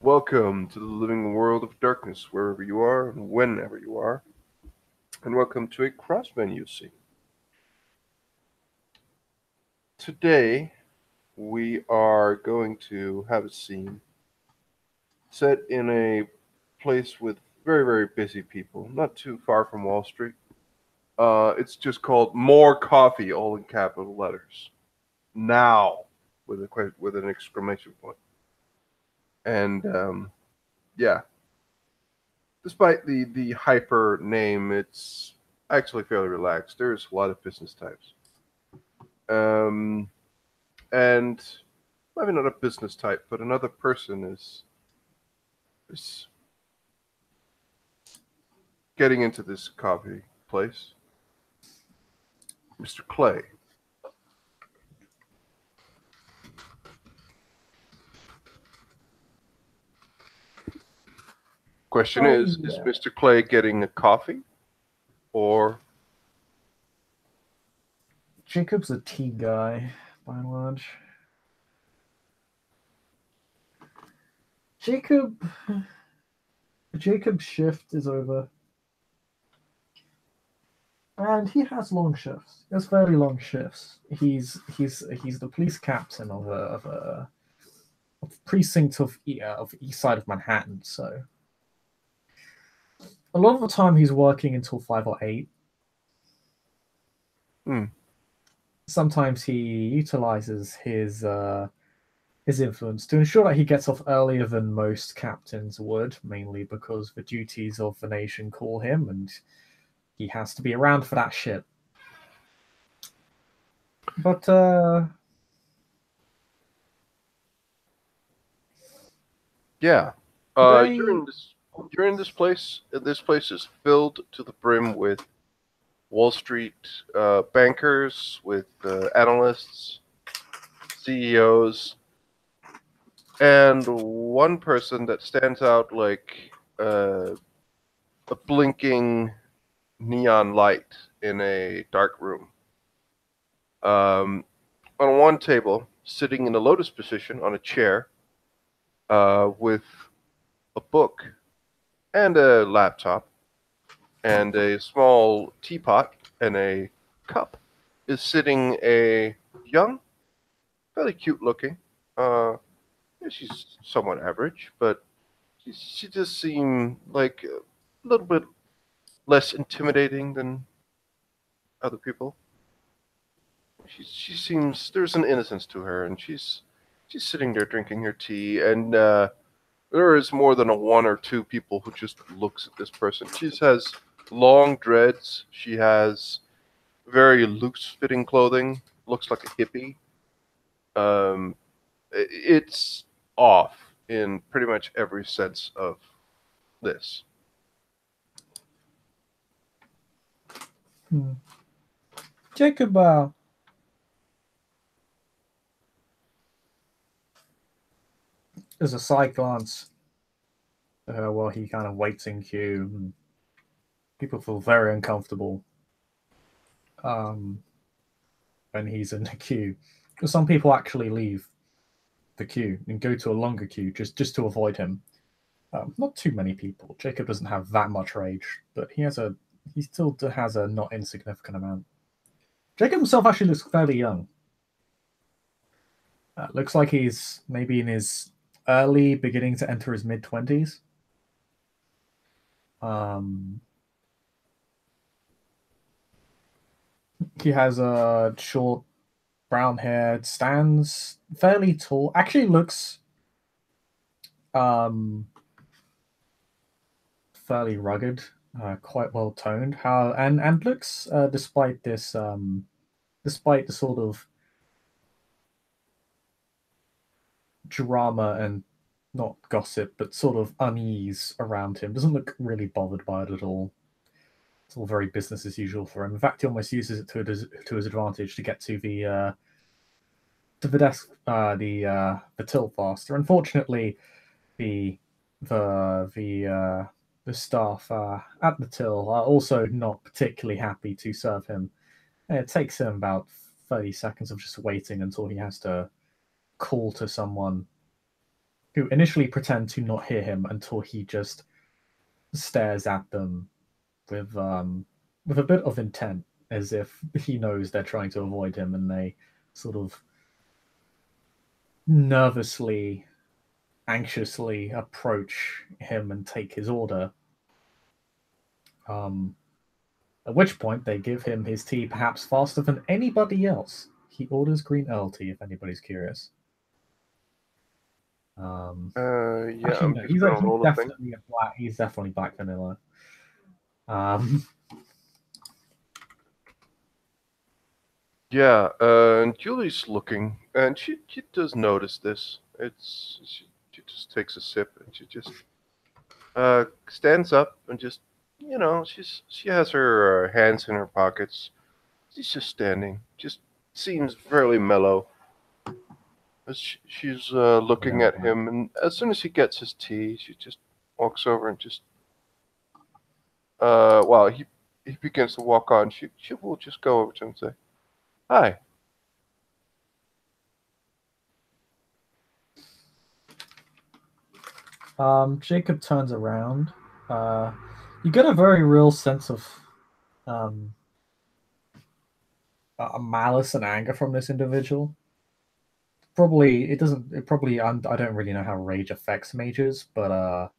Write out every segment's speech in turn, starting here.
Welcome to the living world of darkness, wherever you are and whenever you are. And welcome to a cross menu scene. Today, we are going to have a scene set in a place with very, very busy people, not too far from Wall Street. It's just called More Coffee, all in capital letters. Now, with an exclamation point. And yeah, despite the hyper name, it's actually fairly relaxed. There's a lot of business types, um, and maybe not a business type, but another person is getting into this coffee place. Mr. Clay. Question is Yeah. Mr. Clay getting a coffee or Jacob's a tea guy, by and large. Jacob, Jacob's shift is over, and he has long shifts. He has very long shifts. He's the police captain of precinct of east side of Manhattan. So a lot of the time he's working until 5 or 8. hmm, Sometimes he utilizes his influence to ensure that he gets off earlier than most captains would, mainly because the duties of the nation call him, and he has to be around for that shit. But yeah. they, You're in this place. This place is filled to the brim with Wall Street bankers, with analysts, CEOs, and one person that stands out like a blinking neon light in a dark room. On one table, sitting in a lotus position on a chair, with a book and a laptop and a small teapot and a cup, is sitting a young, fairly cute looking. Uh, yeah, she's somewhat average, but she does seem like a little bit less intimidating than other people. She seems there's an innocence to her, and she's sitting there drinking her tea, and there is more than a one or two people who just looks at this person. She has long dreads. She has very loose fitting clothing. Looks like a hippie. Um, it's off in pretty much every sense of this. Jacob there's a side glance while he kind of waits in queue. And people feel very uncomfortable um, when he's in the queue. Some people actually leave the queue and go to a longer queue just to avoid him. Not too many people. Jacob doesn't have that much rage, but he still has a not insignificant amount. Jacob himself actually looks fairly young. Looks like he's maybe in his early, beginning to enter his mid-20s. Um, he has a short brown hair, stands fairly tall. Actually, looks um, fairly rugged, quite well toned. And looks despite the sort of drama and not gossip, but sort of unease around him. Doesn't look really bothered by it at all. It's all very business as usual for him. In fact, he almost uses it to his advantage to get to the desk, the till faster. Unfortunately, the the staff at the till are also not particularly happy to serve him. It takes him about 30 seconds of just waiting until he has to call to someone who initially pretend to not hear him until he just stares at them with a bit of intent, as if he knows they're trying to avoid him, and they sort of nervously, anxiously approach him and take his order. Um, at which point they give him his tea perhaps faster than anybody else. He orders green Earl tea, if anybody's curious. Yeah, Actually, I'm no, just gonna he's roll a thing. definitely a black. He's definitely black vanilla. Um, Yeah, and Julie's looking, and she does notice this. She just takes a sip, and she just stands up and just, she has her hands in her pockets. She's just standing, just seems fairly mellow. As she's looking yeah, at him, and as soon as he gets his tea, she just walks over and just while he begins to walk on, she will just go over to him and say, "Hi." Jacob turns around. You get a very real sense of um, a malice and anger from this individual. Probably it doesn't. It probably I don't really know how rage affects mages, but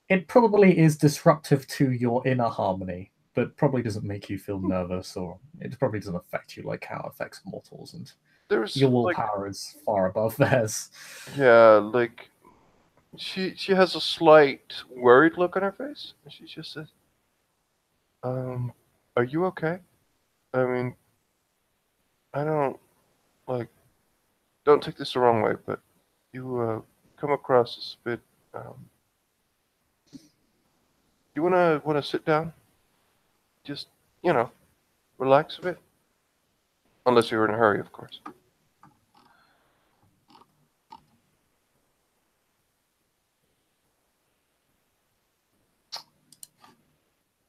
it probably is disruptive to your inner harmony, but probably doesn't make you feel nervous, or it probably doesn't affect you like how it affects mortals, and There's your like, willpower is far above theirs. yeah, like she has a slight worried look on her face, and she just says, "Um, are you okay? I mean, I don't like, don't take this the wrong way, but you come across as a bit. You wanna sit down? Just, you know, relax a bit, unless you're in a hurry, of course."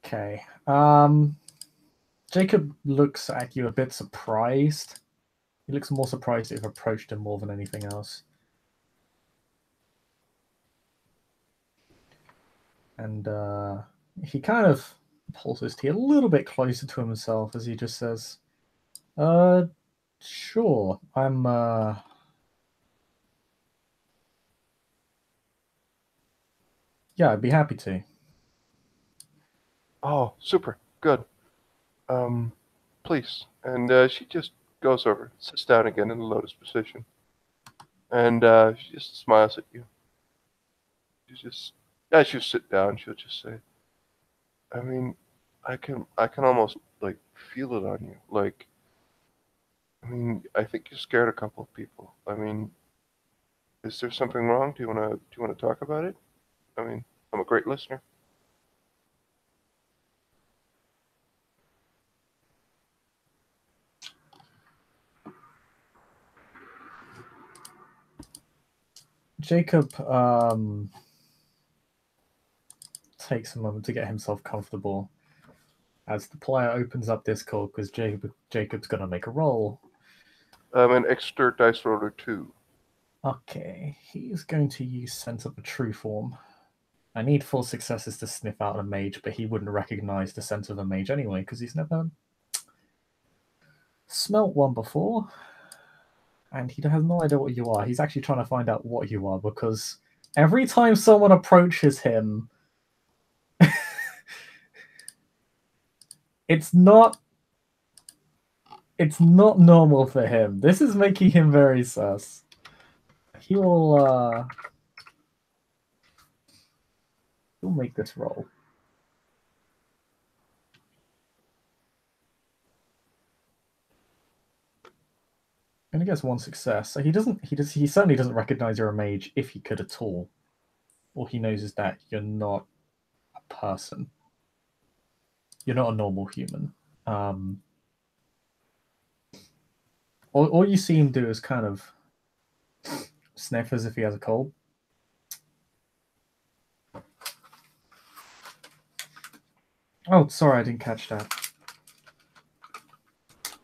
Okay. Jacob looks at you a bit surprised. He looks more surprised that you've approached him more than anything else. And he kind of pulls his tea a little bit closer to himself as he just says, uh, sure, yeah, I'd be happy to. Oh, super, good. Um, please. And she just goes over, sits down again in the lotus position, and she just smiles at you. She just, as you sit down, she'll just say, "I mean, I can almost like feel it on you. Like, I mean, I think you scared a couple of people. I mean, is there something wrong? Do you wanna talk about it? I mean, I'm a great listener." Jacob takes a moment to get himself comfortable as the player opens up Discord because Jacob's going to make a roll. An extra dice roller 2. Okay, he's going to use Sense of a True Form. I need 4 successes to sniff out a mage, but he wouldn't recognize the scent of a mage anyway because he's never smelt one before. And he has no idea what you are. He's actually trying to find out what you are because every time someone approaches him, it's not normal for him. This is making him very sus. He'll make this roll. And he gets 1 success. So he certainly doesn't recognize you're a mage if he could at all. All he knows is that you're not a person. You're not a normal human. Um, all you see him do is kind of sniff as if he has a cold. Oh, sorry, I didn't catch that.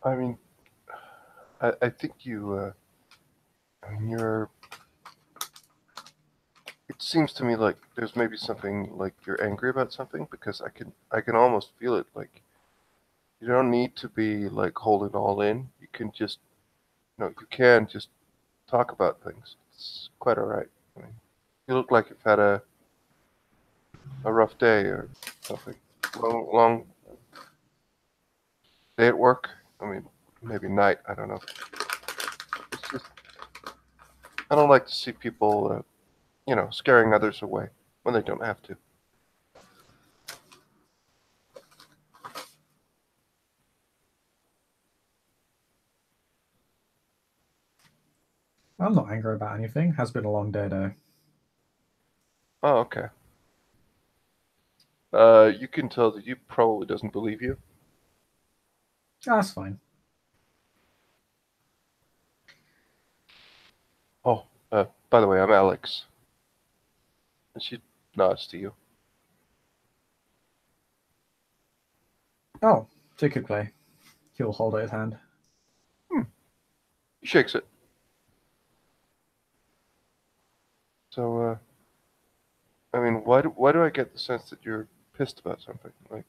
I mean, I think you. I mean, seems to me like there's maybe something like you're angry about something because I can almost feel it. Like you don't need to be like holding it all in. You can just you can just talk about things. It's quite all right. I mean, you look like you've had a rough day or something. Long day at work. I mean, maybe night. I don't know. It's just I don't like to see people, scaring others away when they don't have to. I'm not angry about anything. Has been a long day though. Oh, okay. You can tell that he probably doesn't believe you. That's fine. Oh, by the way, I'm Alex. And she nods to you. Oh, ticket play. He'll hold out his hand. Hmm. He shakes it. So, I mean, why do I get the sense that you're pissed about something? Like,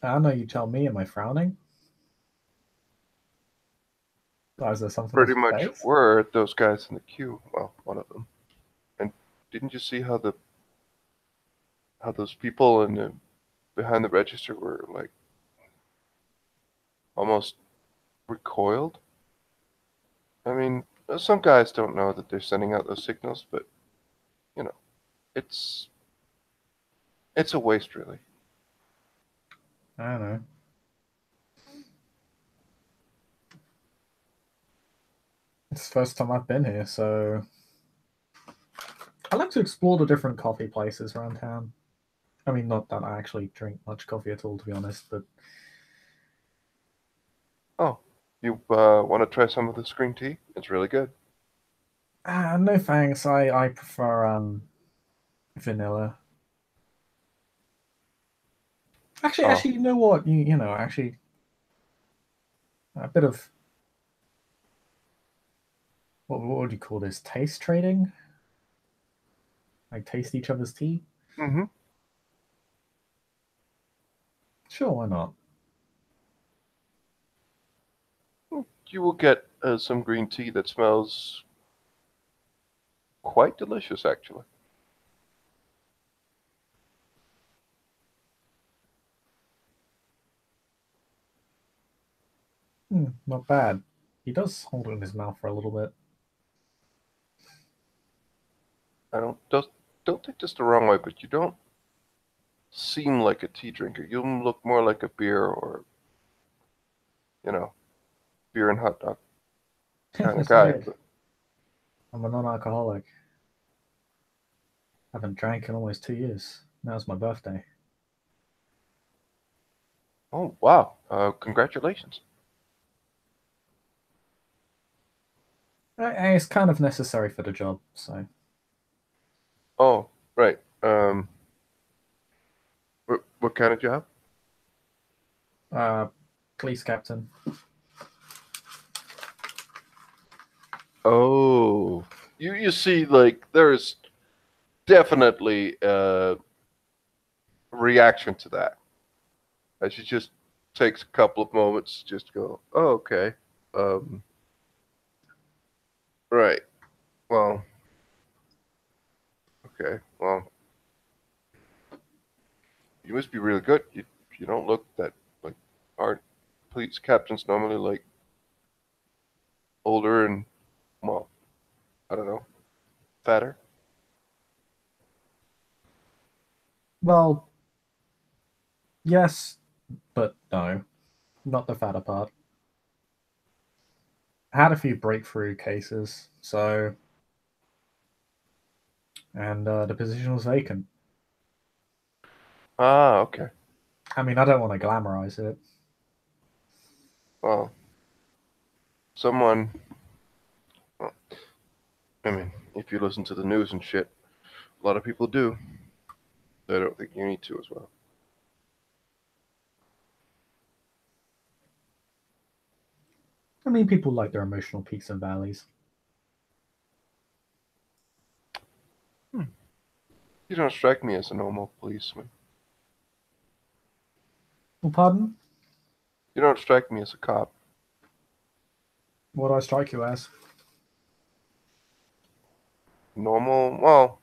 I know you tell me, am I frowning? Or is there something on pretty your much face? were those guys in the queue. Well, one of them. And didn't you see how those people behind the register were like almost recoiled? I mean, some guys don't know that they're sending out those signals, but you know, it's it's a waste, really. I don't know. It's the first time I've been here, so I like to explore the different coffee places around town. I mean, not that I actually drink much coffee at all, to be honest, but Oh, you want to try some of this green tea? It's really good. no thanks. I prefer vanilla. Oh, Actually, you know what? Actually, a bit of what would you call this? Taste trading? Like taste each other's tea? mm-hmm. Sure, why not? You will get some green tea that smells quite delicious, actually. Not bad. He does hold it in his mouth for a little bit. I don't take this the wrong way, but you don't seem like a tea drinker. You look more like a beer or you know beer and hot dog kind of Yes, I guy. did. But I'm a non-alcoholic. I haven't drank in almost 2 years. Now's my birthday. oh wow, congratulations. It's kind of necessary for the job, so Oh right. What kind of job? uh, police captain. Oh, you see, like there's definitely a reaction to that. And she just takes a couple of moments to just go, oh, okay. Um, right. Well, okay. Well, you must be really good. You don't look that like aren't police captains normally like older and well, I don't know, fatter? Well, yes, but no, not the fatter part. I had a few breakthrough cases, so and the position was vacant. Ah, okay. I mean, I don't want to glamorize it. Well, someone. Well, I mean, if you listen to the news and shit, a lot of people do. I don't think you need to as well. I mean, people like their emotional peaks and valleys. You don't strike me as a normal policeman. Well, pardon? You don't strike me as a cop. What do I strike you as? Normal? Well,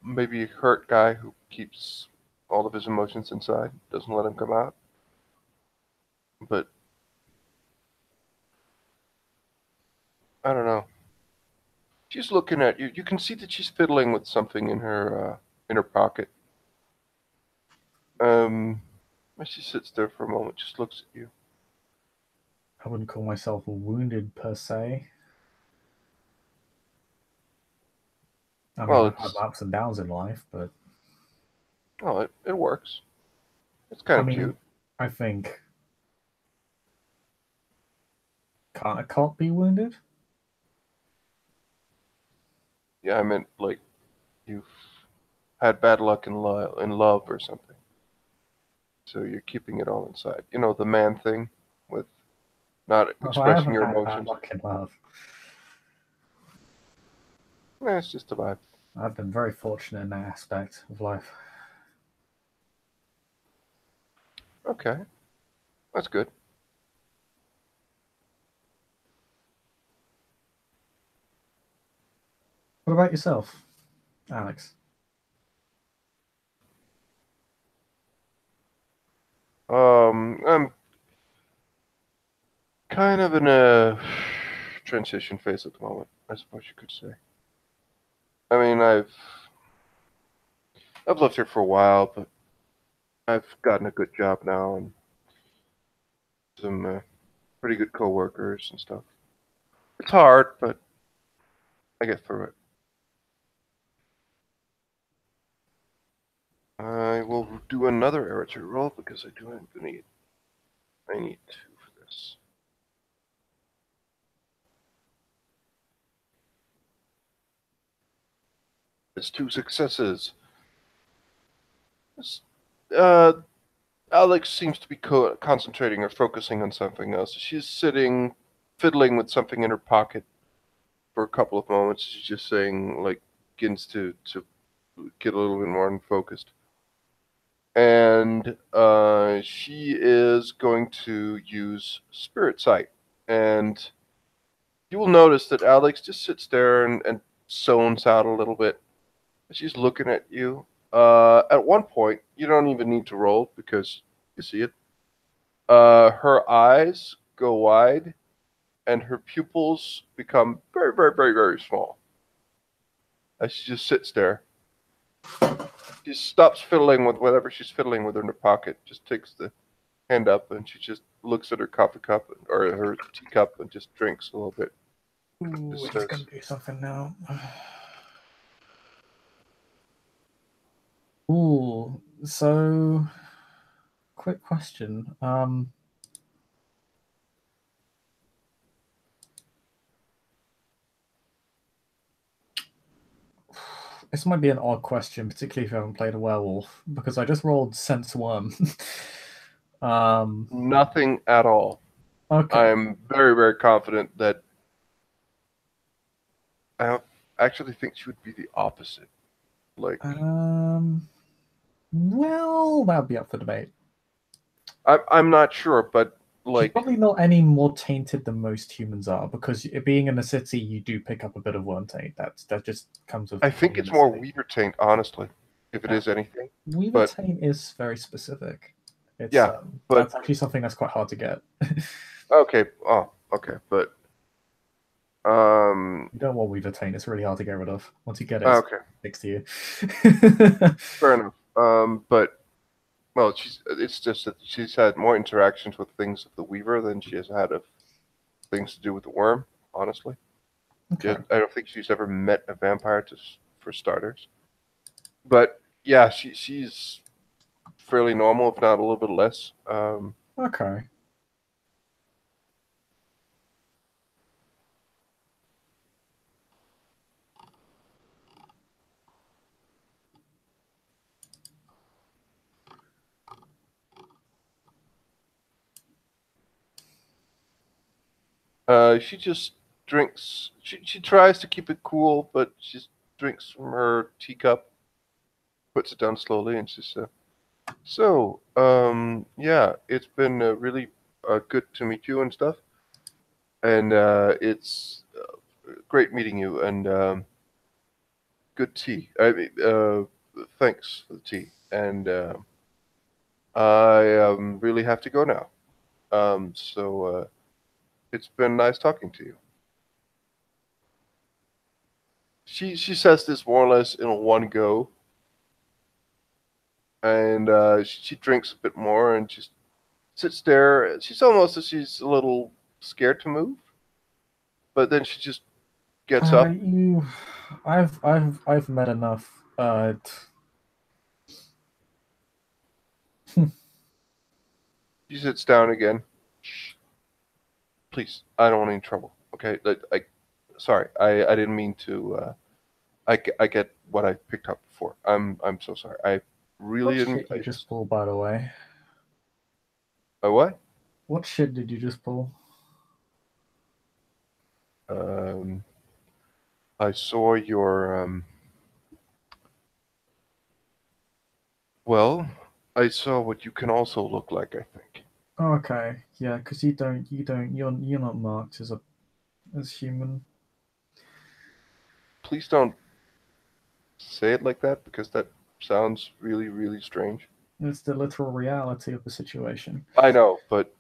maybe a hurt guy who keeps all of his emotions inside, doesn't let them come out. But I don't know. She's looking at you. You can see that she's fiddling with something in her pocket. As she sits there for a moment, just looks at you. I wouldn't call myself wounded per se. I mean, Well, I've had ups and downs in life, but it works. It's kind I of mean, cute. I think can't a cop be wounded? Yeah, I meant like you've had bad luck in love or something. So you're keeping it all inside. You know, the man thing with not Well, I expressing haven't your had bad emotions. luck in love. It's just a vibe. I've been very fortunate in that aspect of life. Okay, that's good. What about yourself, Alex? I'm kind of in a transition phase at the moment, I suppose you could say. I mean, I've lived here for a while, but I've gotten a good job now and some pretty good coworkers and stuff. It's hard, but I get through it. I will do another eraser roll because I need two for this. It's two successes. This, uh, Alex seems to be concentrating or focusing on something else. She's sitting, fiddling with something in her pocket for a couple of moments. She's just saying, like, begins to get a little bit more unfocused. And she is going to use Spirit Sight. And you will notice that Alex just sits there and zones out a little bit. She's looking at you. At one point, you don't even need to roll because you see it. Her eyes go wide and her pupils become very, very, very, very small as she just sits there. She stops fiddling with whatever she's fiddling with in her pocket, just takes the hand up and she just looks at her coffee cup or her teacup and just drinks a little bit. Ooh, Just it's says, gonna do something now. Ooh, so quick question. This might be an odd question, particularly if you haven't played a werewolf, because I just rolled sense one. nothing at all. Okay. I'm very, very confident that I actually think she would be the opposite. Like, Well, that would be up for debate. I'm not sure, but She's like, probably not any more tainted than most humans are, because being in a city, you do pick up a bit of worm taint. That just comes with I think being in it's a more city. Weaver taint, honestly, if it Uh, is anything. Weaver But taint is very specific. It's yeah, but that's actually something that's quite hard to get. okay. Oh, okay. But um, You don't want Weaver taint; it's really hard to get rid of. Once you get it, it's okay, next to you. fair enough. But well, it's just that she's had more interactions with things of the Weaver than she has had of things to do with the worm. Honestly, Okay. I don't think she's ever met a vampire for starters. But yeah, she's fairly normal, if not a little bit less. Okay. She just drinks. She tries to keep it cool, but she's drinks from her teacup, puts it down slowly, and she says, "So, yeah, it's been really good to meet you and stuff, and it's great meeting you, and good tea. I mean, thanks for the tea, and I really have to go now. So it's been nice talking to you." She says this more or less in one go, and she drinks a bit more, and just sits there. She's almost as she's a little scared to move, but then she just gets up. You, I've met enough. She sits down again. Shh, please, I don't want any trouble. Okay, sorry, I didn't mean to. I get what I picked up before. I'm so sorry. I really What didn't. shit you just pulled, by the way? What? What shit did you just pull? Um, I saw your Well, I saw what you can also look like, I think. Oh, okay, yeah, because you're not marked as human. Please don't say it like that because that sounds really, really strange. It's the literal reality of the situation. I know, but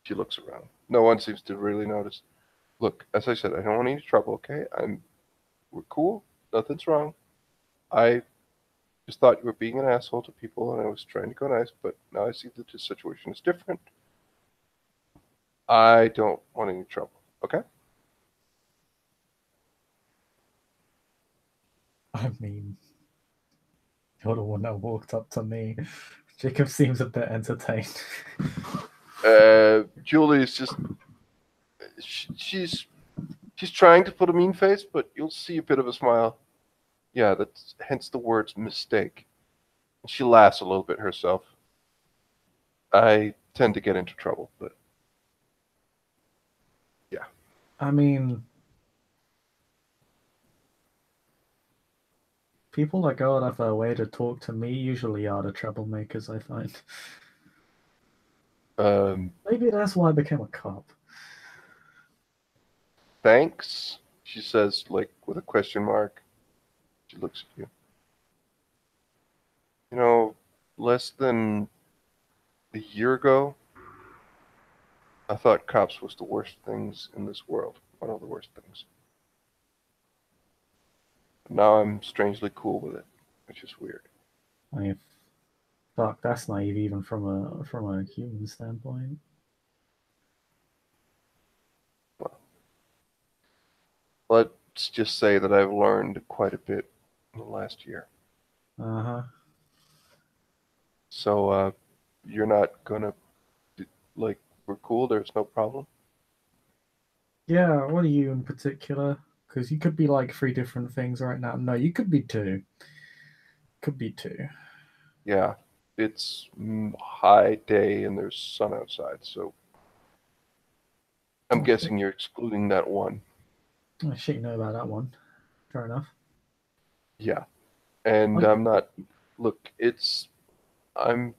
she looks around. No one seems to really notice. Look, as I said, I don't want any trouble, okay? We're cool. Nothing's wrong. I just thought you were being an asshole to people and I was trying to go nice, but now I see that the situation is different. I don't want any trouble, okay? I mean, you're the one that walked up to me. Jacob seems a bit entertained. Julie is just she's trying to put a mean face, but you'll see a bit of a smile. Yeah, that's hence the words mistake. She laughs a little bit herself. I tend to get into trouble, but yeah. I mean, people that go out of their way to talk to me usually are the troublemakers, I find. Maybe that's why I became a cop. Thanks, she says, like with a question mark. She looks at you. You know, less than a year ago, I thought cops was the worst things in this world. One of the worst things. But now I'm strangely cool with it, which is weird. I mean, fuck, that's naive even from a human standpoint. Well, let's just say that I've learned quite a bit in the last year. Uh huh. So, you're not gonna, like, we're cool, there's no problem? Yeah, what are you in particular? Because you could be like three different things right now. No, you could be two. Could be two. Yeah, it's high day and there's sun outside, so I'm Oh shit! guessing you're excluding that one. Oh shit! You know about that one. Fair enough. Yeah, and Like, I'm not. Look, I'm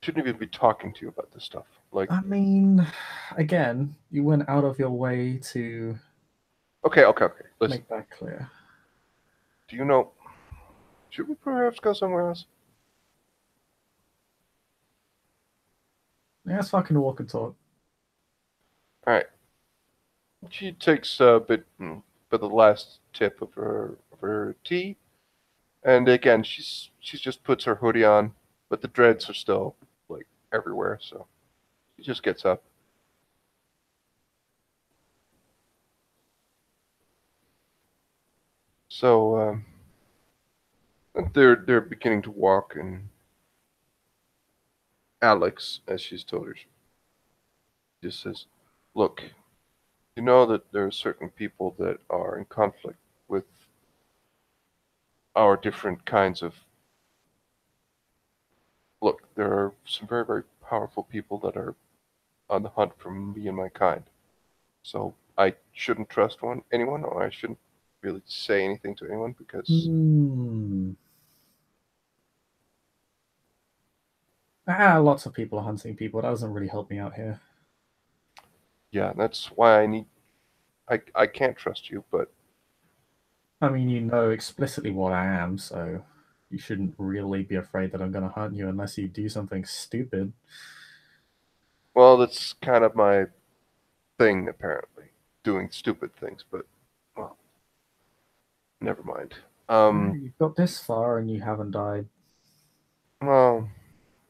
shouldn't even be talking to you about this stuff. Like, I mean, again, you went out of your way to okay, okay, okay. Listen, make that clear. do you know? Should we perhaps go somewhere else? Yeah, let's fucking walk and talk. All right. She takes a bit for the last tip of her tea, and again, she just puts her hoodie on, but the dreads are still like everywhere, so she just gets up. So they're beginning to walk, and Alex, as she's told her, just says, "Look, you know that there are certain people that are in conflict with our different kinds of. Look, there are some very very powerful people that are on the hunt for me and my kind. So I shouldn't trust anyone, or I shouldn't. really say anything to anyone because, Hmm. Lots of people are hunting people. That doesn't really help me out here. yeah, that's why I can't trust you, but I mean, you know explicitly what I am, so you shouldn't really be afraid that I'm going to hunt you unless you do something stupid. well, that's kind of my thing apparently, doing stupid things. But well, never mind. You've got this far and you haven't died. Well,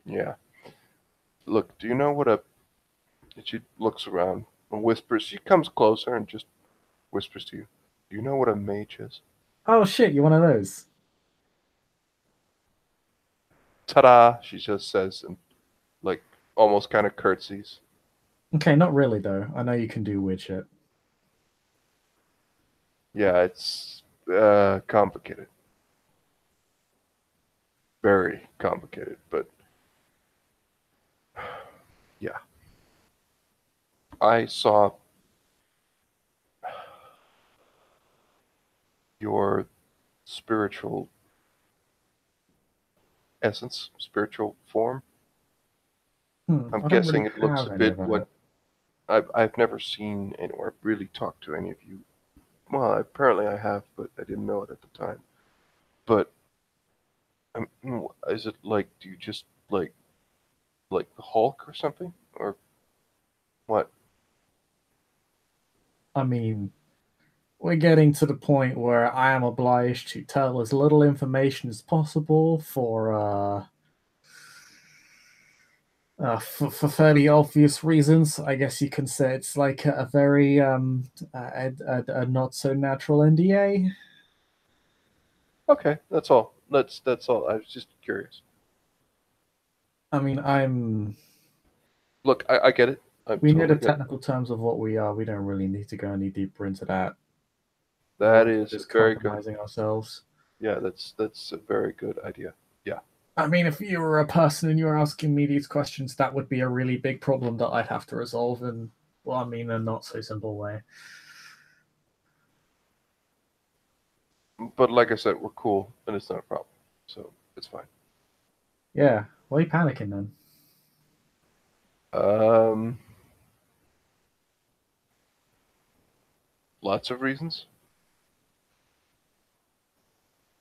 yeah. Look, do you know what a? She looks around and whispers. She comes closer and just whispers to you. Do you know what a mage is? Oh shit, you're one of those. Ta-da! She just says and like almost kind of curtsies. Okay, not really though. I know you can do weird shit. Yeah, it's complicated, very complicated. But yeah, I saw your spiritual essence, spiritual form. I'm I don't guessing really it looks a have any of bit that. what I've never seen or really talked to any of you. Well, apparently I have, but I didn't know it at the time. But is it like do you just like the Hulk or something or what? I mean, we're getting to the point where I am obliged to tell as little information as possible for fairly obvious reasons. I guess you can say it's like a very a not so natural NDA. Okay, that's all. That's all. I was just curious. I mean, I'm Look, I get it. I we know the totally get it. technical terms of what we are. We don't really need to go any deeper into that. That Otherwise, we're is a just very good. compromising ourselves. Yeah, that's a very good idea. Yeah. I mean, if you were a person and you were asking me these questions, that would be a really big problem that I'd have to resolve in, well, I mean, a not so simple way. But like I said, we're cool and it's not a problem. So it's fine. Yeah, why are you panicking then? Um, lots of reasons.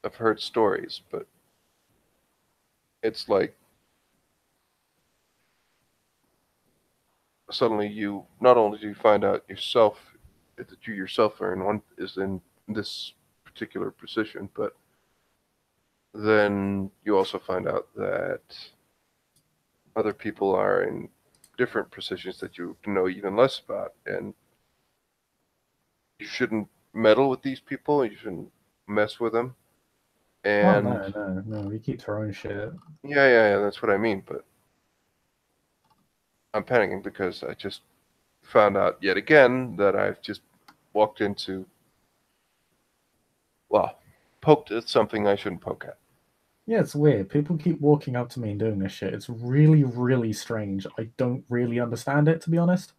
I've heard stories, but it's like suddenly you not only do you find out yourself that you yourself are in one is in this particular position, but then you also find out that other people are in different positions that you know even less about, and you shouldn't meddle with these people. You shouldn't mess with them. Oh, And no, we keep our own shit. yeah, that's what I mean. But I'm panicking because I just found out yet again that I've just walked into, well, poked at something I shouldn't poke at. Yeah, it's weird. People keep walking up to me and doing this shit. It's really, really strange. I don't really understand it, to be honest.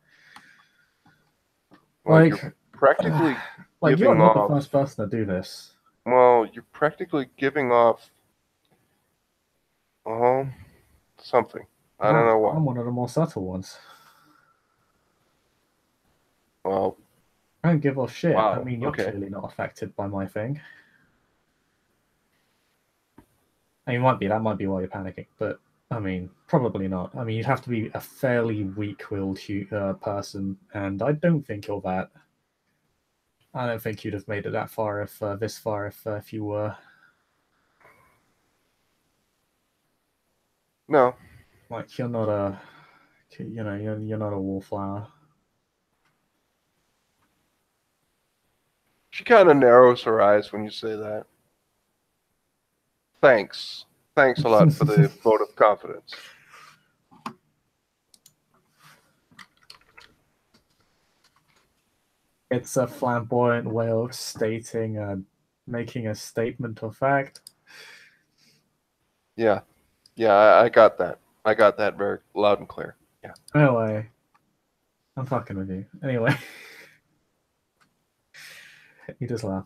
Well, you're Like, practically like you're giving not the off, first person to do this. well, you're practically giving off, well, something. I don't Wow, know what. I'm one of the more subtle ones. Well, I don't give a shit. I wow, mean, you're okay. clearly not affected by my thing. I mean, might be that might be why you're panicking, but I mean, probably not. I mean, you'd have to be a fairly weak-willed person, and I don't think you're that. I don't think you'd have made it that far if this far if you were. No, Like, you're not a, you're not a wallflower. she kind of narrows her eyes when you say that. Thanks. Thanks a lot for the vote of confidence. It's a flamboyant way of making a statement of fact. Yeah, yeah, I got that. I got that very loud and clear. Yeah. Anyway, I'm fucking with you. Anyway, you just laugh.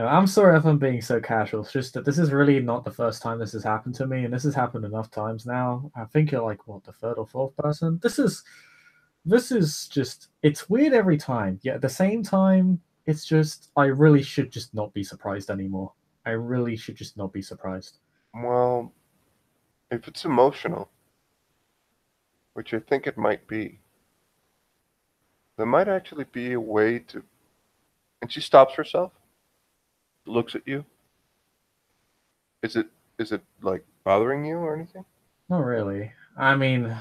I'm sorry if I'm being so casual. It's just that this is really not the first time this has happened to me, and this has happened enough times now. I think you're like what, the third or fourth person. This is just it's weird every time. Yet at the same time, it's just I really should just not be surprised anymore. I really should just not be surprised. Well, if it's emotional, which I think it might be, there might actually be a way to. And she stops herself, looks at you. Is it is it like bothering you or anything? Not really. I mean,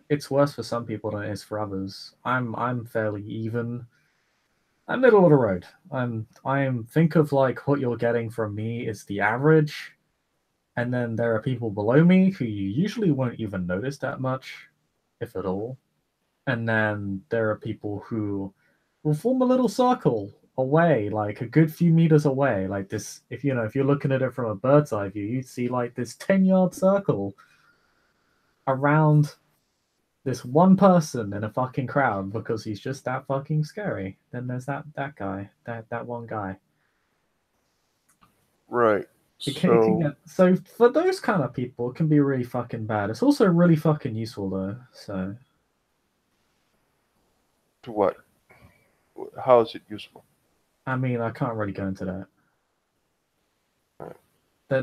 it's worse for some people than it is for others. I'm fairly even. I'm middle of the road. I'm think of like what you're getting from me is the average, and then there are people below me who you usually won't even notice that much, if at all. And then there are people who will form a little circle away, like a good few meters away. Like this, if you're looking at it from a bird's eye view, you'd see like this 10-yard circle around this one person in a fucking crowd because he's just that fucking scary. Then there's that guy, that one guy. Right. It can So get so for those kind of people, it can be really fucking bad. It's also really fucking useful though. So to what? How is it useful? I mean, I can't really go into that. Right.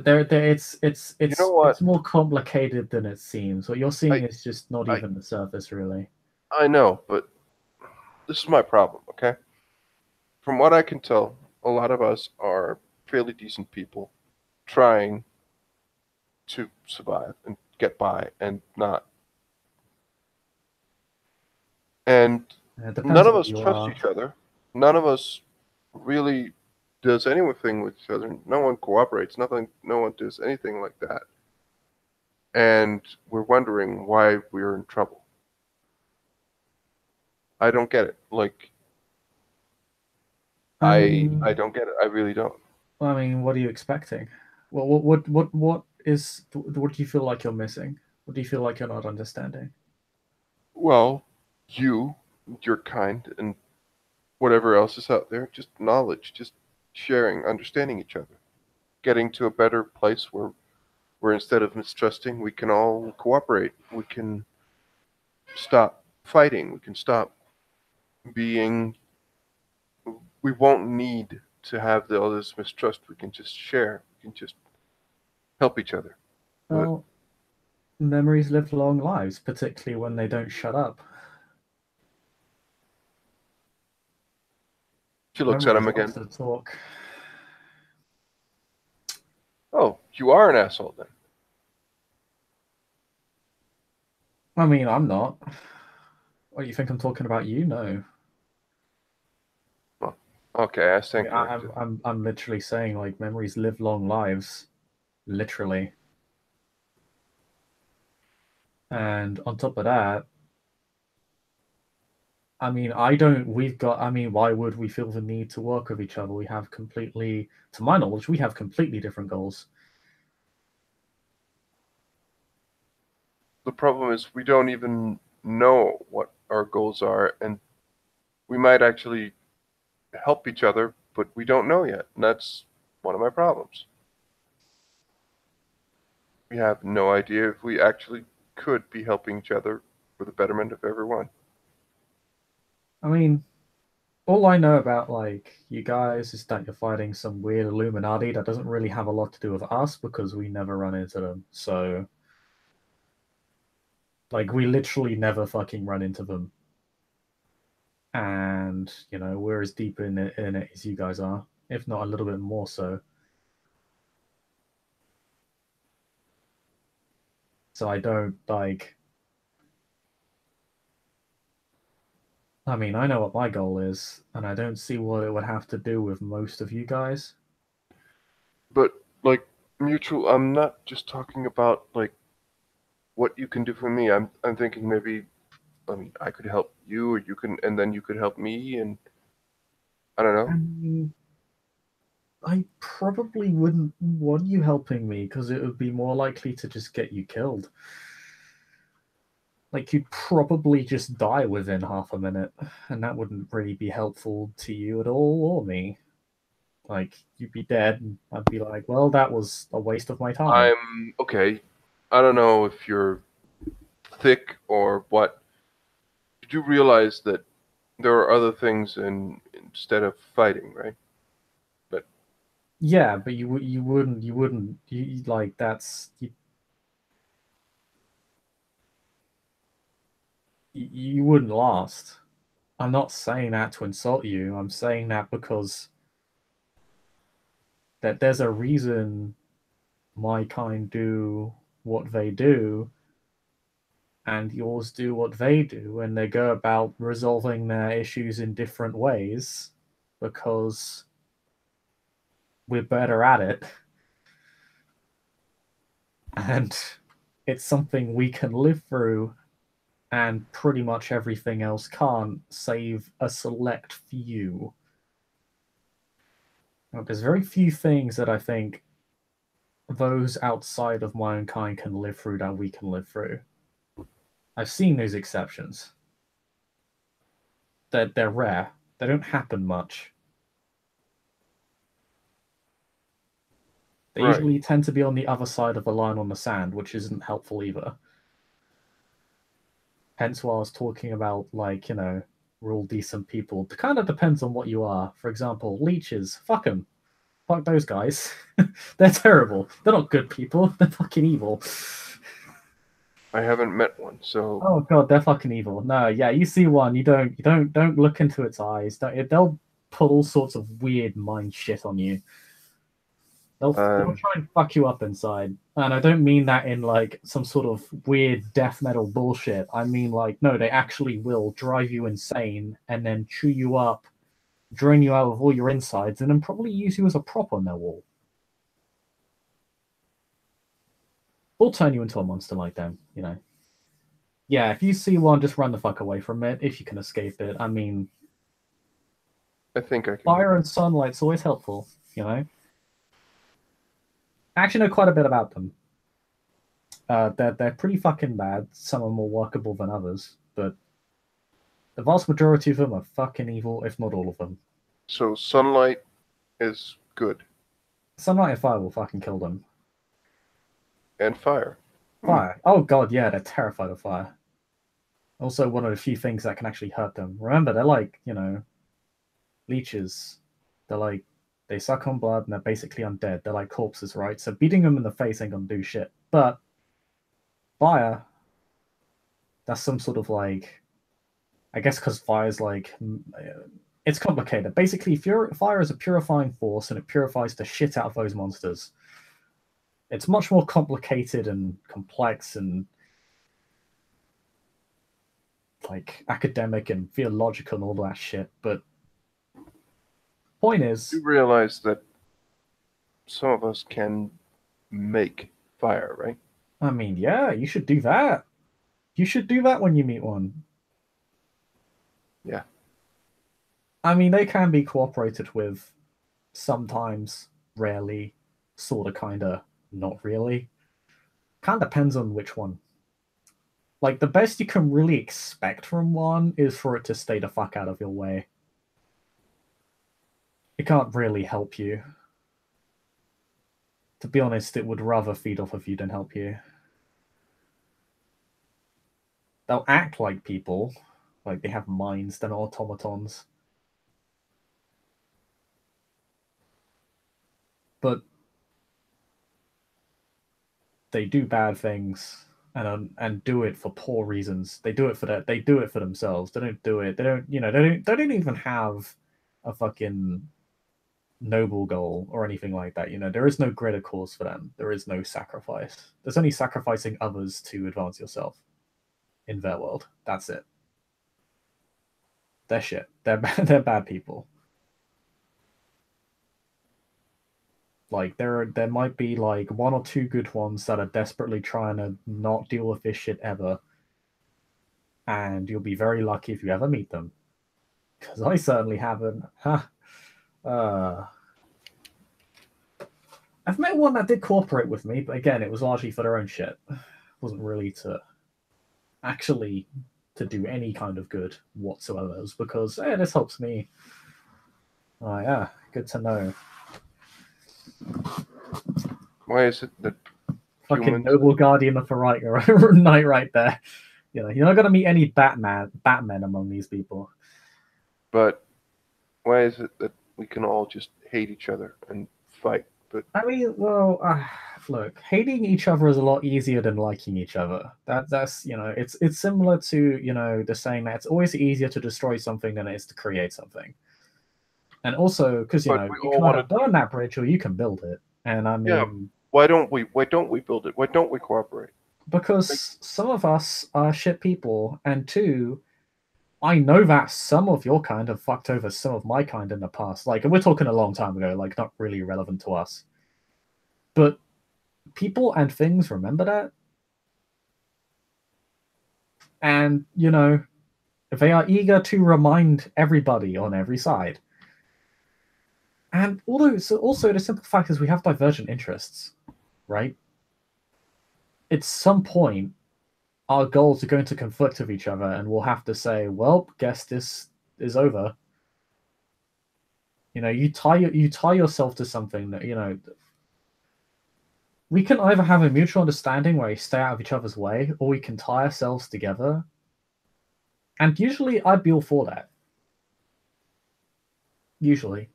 There, it's You know it's what? it's more complicated than it seems. What you're seeing I is just not I even the surface, really. I know, but this is my problem. Okay. From what I can tell, a lot of us are fairly decent people trying to survive and get by and not. And It none depends of what us you trust are. each other. None of us really does anything with each other. No one cooperates. Nothing. No one does anything like that. And we're wondering why we're in trouble. I don't get it. Like I I mean, don't get it. I really don't. what are you expecting? What do you feel like you're missing? What do you feel like you're not understanding? Well, you, your kind, and whatever else is out there, just knowledge, just sharing, understanding each other, getting to a better place where instead of mistrusting, we can all cooperate. We can stop fighting. We can stop being. We won't need to have all this mistrust. We can just share. We can just help each other. But Well, memories live long lives, particularly when they don't shut up. she looks at Memories him loves again. to talk. Oh, you are an asshole then. I mean, I'm not. What, you think I'm talking about you? No. Well, okay, I I mean, stand corrected. I'm literally saying like memories live long lives, literally. And on top of that, I mean, I don't. We've got. I mean, why would we feel the need to work with each other? We have completely, to my knowledge, we have completely different goals. The problem is we don't even know what our goals are, and we might actually help each other, but we don't know yet. And that's one of my problems. We have no idea if we actually could be helping each other for the betterment of everyone. I mean, all I know about like you guys is that you're fighting some weird Illuminati that doesn't really have a lot to do with us because we never run into them. So, like, we literally never fucking run into them. And we're as deep in it as you guys are, if not a little bit more so. So I don't like. I mean, I know what my goal is, and I don't see what it would have to do with most of you guys. But like mutual, I'm not just talking about like what you can do for me. I'm thinking maybe I mean I could help you, or you can, and then you could help me, and I don't I know. mean, I probably wouldn't want you helping me because it would be more likely to just get you killed. Like, you'd probably just die within half a minute, and that wouldn't really be helpful to you at all or me. Like, you'd be dead, and I'd be like, well, that was a waste of my time. I'm okay. I don't know if you're thick or what. Did you realize that there are other things instead of fighting, right? But Yeah, but like that's you wouldn't last. I'm not saying that to insult you. I'm saying that because that there's a reason my kind do what they do and yours do what they do, and they go about resolving their issues in different ways because we're better at it, and it's something we can live through, and pretty much everything else can't, save a select few. Now, there's very few things that I think those outside of my own kind can live through that we can live through. I've seen those exceptions. They're rare. They don't happen much. They right, usually tend to be on the other side of the line on the sand, which isn't helpful either. Hence why I was talking about, like, we're all decent people. It kind of depends on what you are. For example, leeches. Fuck them. Fuck those guys. They're terrible. They're not good people. They're fucking evil. I haven't met one, so Oh god, they're fucking evil. No, yeah, you see one, you don't look into its eyes. They'll pull all sorts of weird mind shit on you. They'll um, try and fuck you up inside. And I don't mean that in like some sort of weird death metal bullshit. I mean like no, they actually will drive you insane and then chew you up, drain you out of all your insides, and then probably use you as a prop on their wall. Or turn you into a monster like them. Yeah, if you see one, just run the fuck away from it if you can escape it. I mean, I think I can do fire and sunlight's always helpful. I actually know quite a bit about them. They're pretty fucking bad. Some are more workable than others, but the vast majority of them are fucking evil, if not all of them. so sunlight is good, Sunlight and fire will fucking kill them. and fire. Hmm. Fire. Oh god, yeah, they're terrified of fire. Also, one of the few things that can actually hurt them. Remember, they're like, leeches. They're like, they suck on blood and they're basically undead. They're like corpses, right? So beating them in the face ain't gonna do shit. But fire, that's some sort of like, I guess because fire's like, it's complicated. Basically, fire is a purifying force and it purifies the shit out of those monsters. It's much more complicated and complex and like academic and theological and all that shit. But point is, You realize that some of us can make fire, right? I mean, yeah, you should do that. You should do that when you meet one. Yeah. I mean, they can be cooperated with sometimes, rarely, sort of, kind of, not really. Kind of depends on which one. Like, the best you can really expect from one is for it to stay the fuck out of your way. It can't really help you. To be honest, it would rather feed off of you than help you. They'll act like people, like they have minds, they're not automatons. But they do bad things and do it for poor reasons. They do it for that. They do it for themselves. They don't do it. They don't. They don't even have a fucking noble goal or anything like that. There is no greater cause for them. There is no sacrifice. There's only sacrificing others to advance yourself in their world. That's it. They're shit. They're they're bad people. Like there might be like one or two good ones that are desperately trying to not deal with this shit ever, and you'll be very lucky if you ever meet them. Because I certainly haven't. uh, I've met one that did cooperate with me, but again, it was largely for their own shit. It wasn't really to actually to do any kind of good whatsoever. It was because, hey, this helps me. Oh yeah, Good to know. Why is it that Fucking humans? noble guardian of the right knight right there. You know, you're not gonna meet any Batman among these people. But why is it that we can all just hate each other and fight? But I mean, well, look, hating each other is a lot easier than liking each other. That's you know, it's similar to the saying that it's always easier to destroy something than it is to create something. And also, because we you all can want either to. burn that bridge or you can build it. And I Yeah. mean, Why don't we? Why don't we build it? Why don't we cooperate? Like, because some of us are shit people, and two, I know that some of your kind have fucked over some of my kind in the past. Like, and we're talking a long time ago, like not really relevant to us. But people and things remember that. And, they are eager to remind everybody on every side. And also the simple fact is we have divergent interests, right? At some point, our goals are going to conflict with each other, and we'll have to say, "Well, guess this is over." You tie yourself to something that we can either have a mutual understanding where we stay out of each other's way, or we can tie ourselves together. And usually, I'd be all for that. Usually,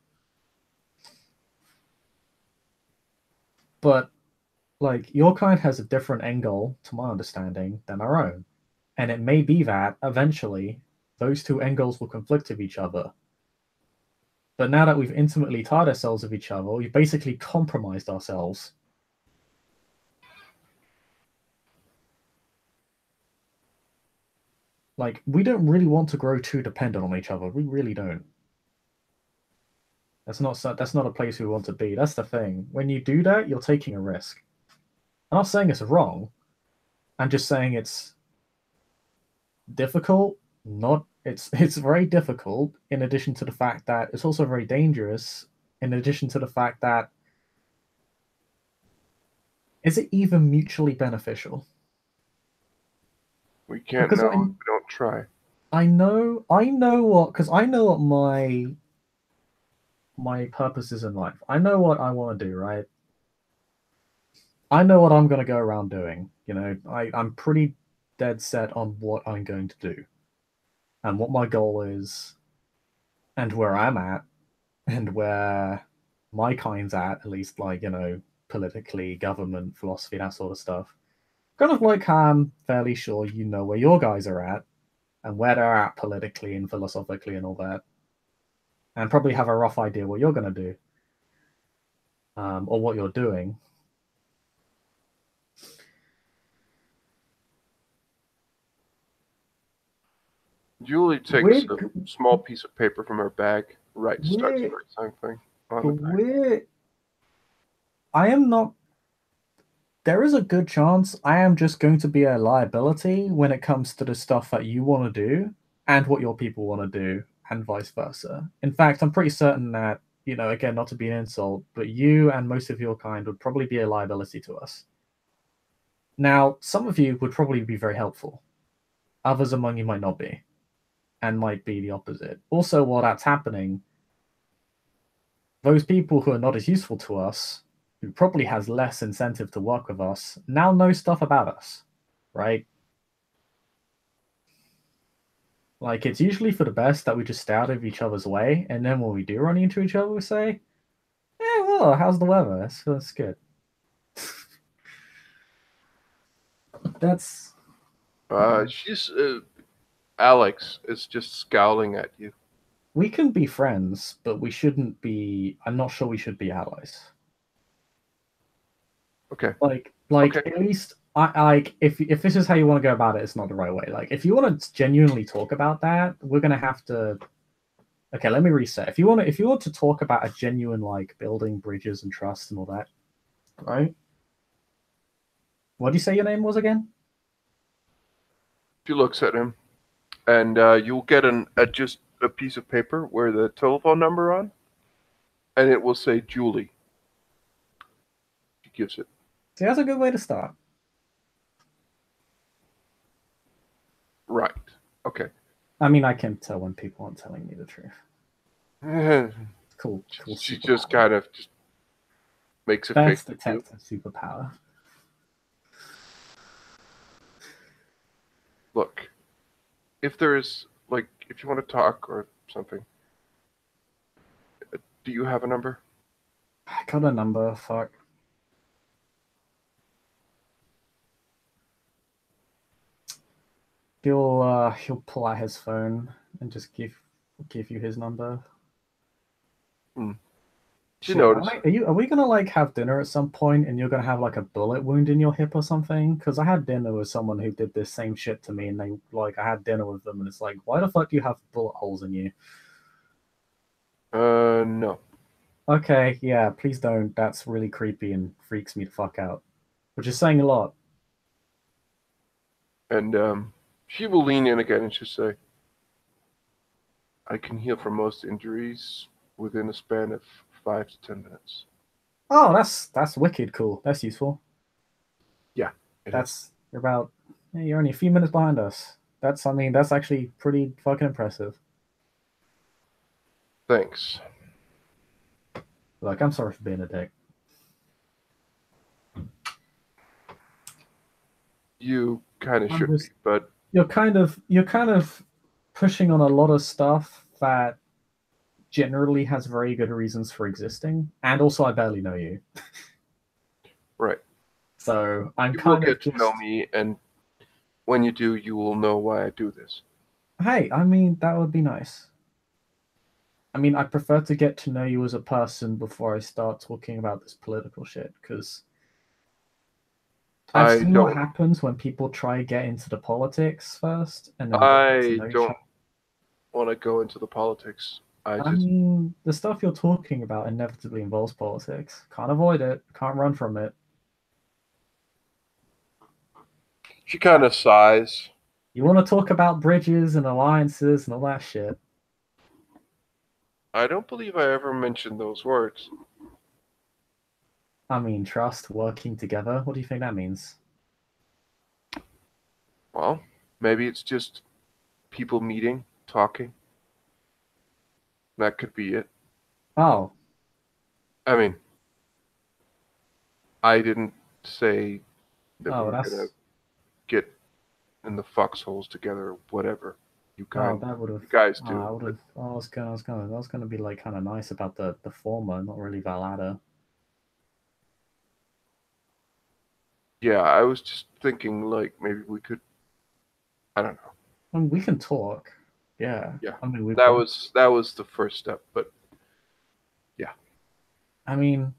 but like your kind has a different end goal, to my understanding, than our own, and it may be that eventually those two end goals will conflict with each other. But now that we've intimately tied ourselves with each other, we've basically compromised ourselves. Like, we don't really want to grow too dependent on each other. We really don't. That's not a place we want to be. That's the thing. When you do that, you're taking a risk. I'm not saying it's wrong. I'm just saying it's difficult. Not it's very difficult. In addition to the fact that it's also very dangerous. In addition to the fact that is it even mutually beneficial? we can't Because know if we don't try. I know what my purpose is in life. I know what I want to do, right? I know what I'm going to go around doing. I'm pretty dead set on what I'm going to do and what my goal is and where I'm at and where my kind's at least, like, politically, government, philosophy, that sort of stuff. Kind of like I'm fairly sure you know where your guys are at and where they're at politically and philosophically and all that, and probably have a rough idea what you're going to do or what you're doing. Julie takes We're a small piece of paper from her bag, starts to we're write something on the but back. we're I am not. There is a good chance I am just going to be a liability when it comes to the stuff that you want to do and what your people want to do, and vice versa. In fact, I'm pretty certain that, again, not to be an insult, but you and most of your kind would probably be a liability to us. Now, some of you would probably be very helpful, others among you might not be, and might be the opposite. Also, while that's happening, those people who are not as useful to us, who probably has less incentive to work with us, now know stuff about us, right? Like, it's usually for the best that we just stay out of each other's way, and then when we do run into each other, we say, well, how's the weather? That's good. That's She's Alex is just scowling at you. We can be friends, but we shouldn't be. I'm not sure we should be allies. Okay. Like Okay. at least I like if this is how you want to go about it, it's not the right way. Like if you want to genuinely talk about that, we're gonna have to. Okay, let me reset. If you want to talk about a genuine like building bridges and trust and all that, right? What do you say your name was again? She looks at him, and you'll get just a piece of paper where the telephone number on, and it will say Julie. She gives it. See, that's a good way to start. Right. Okay. I mean, I can tell when people aren't telling me the truth. Cool She superpower. just kind of just makes a face Best at you. detective superpower. Look, if there's like, if you want to talk or something, do you have a number? I got a number. Fuck. He'll pull out his phone and just give you his number. Hmm. She Shit, noticed. are we gonna like have dinner at some point and you're gonna have like a bullet wound in your hip or something? Because I had dinner with someone who did this same shit to me, and they like I had dinner with them, and it's like, why the fuck do you have bullet holes in you? No. Okay, yeah, please don't. That's really creepy and freaks me the fuck out. Which is saying a lot. And she will lean in again and she'll say, I can heal from most injuries within a span of 5 to 10 minutes. Oh, that's wicked cool. That's useful. Yeah, it is. That's you're about you're only a few minutes behind us. That's actually pretty fucking impressive. Thanks. Like, I'm sorry for being a dick. You kind of I'm should be, just but you're kind of pushing on a lot of stuff that generally has very good reasons for existing, and also I barely know you, right. so I'm You will kind of get to know just. me, and when you do, you will know why I do this. Hey, I mean that would be nice. I mean, I prefer to get to know you as a person before I start talking about this political shit, because I've I seen what don't. happens when people try to get into the politics first and then don't get to I know each don't other. want to go into the politics. I I just. mean, the stuff you're talking about inevitably involves politics. Can't avoid it, can't run from it. She kind of sighs. You want to talk about bridges and alliances and all that shit. I don't believe I ever mentioned those words. I mean, trust, working together. What do you think that means? Well, maybe it's just people meeting, talking. That could be it. Oh, I mean, I didn't say that we oh, were gonna that's get in the foxholes together or whatever. that would have. You guys Oh, do. I would But have. I was gonna be like kind of nice about the former, not really the latter. yeah, I was just thinking like maybe we could. I don't know. I mean, we can talk. Yeah. Yeah, I mean, we that both. was that was the first step. But yeah, I mean,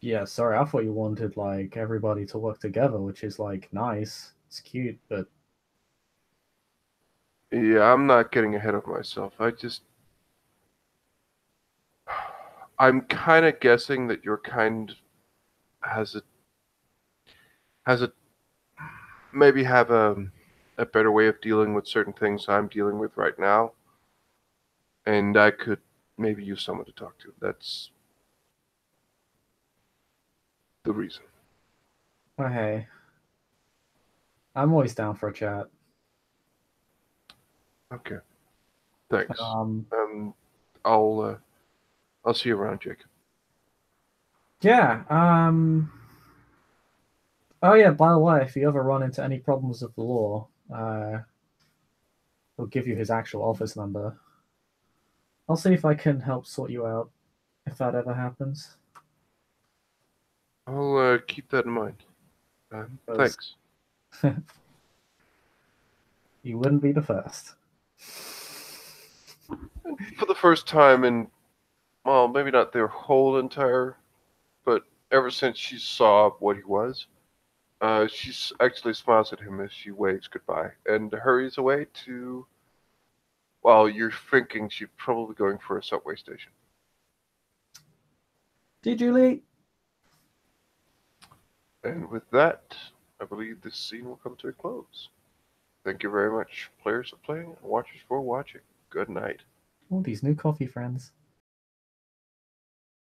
yeah. Sorry, I thought you wanted like everybody to work together, which is like nice. It's cute, but yeah, I'm not getting ahead of myself. I'm kind of guessing that your kind has a maybe have a better way of dealing with certain things I'm dealing with right now, and I could maybe use someone to talk to. That's the reason. oh, hey, I'm always down for a chat. Okay, thanks. Um, Um, I'll see you around, Jacob. yeah. Oh yeah. By the way, if you ever run into any problems with the law, he'll give you his actual office number. I'll see if I can help sort you out if that ever happens. I'll keep that in mind. Because Thanks. you wouldn't be the first. For the first time in, well, maybe not their whole entire, but ever since she saw what he was, she actually smiles at him as she waves goodbye and hurries away to. Well, you're thinking she's probably going for a subway station. Did you, Lee? And with that, I believe this scene will come to a close. Thank you very much, players for playing and watchers for watching. Good night. All these new coffee friends.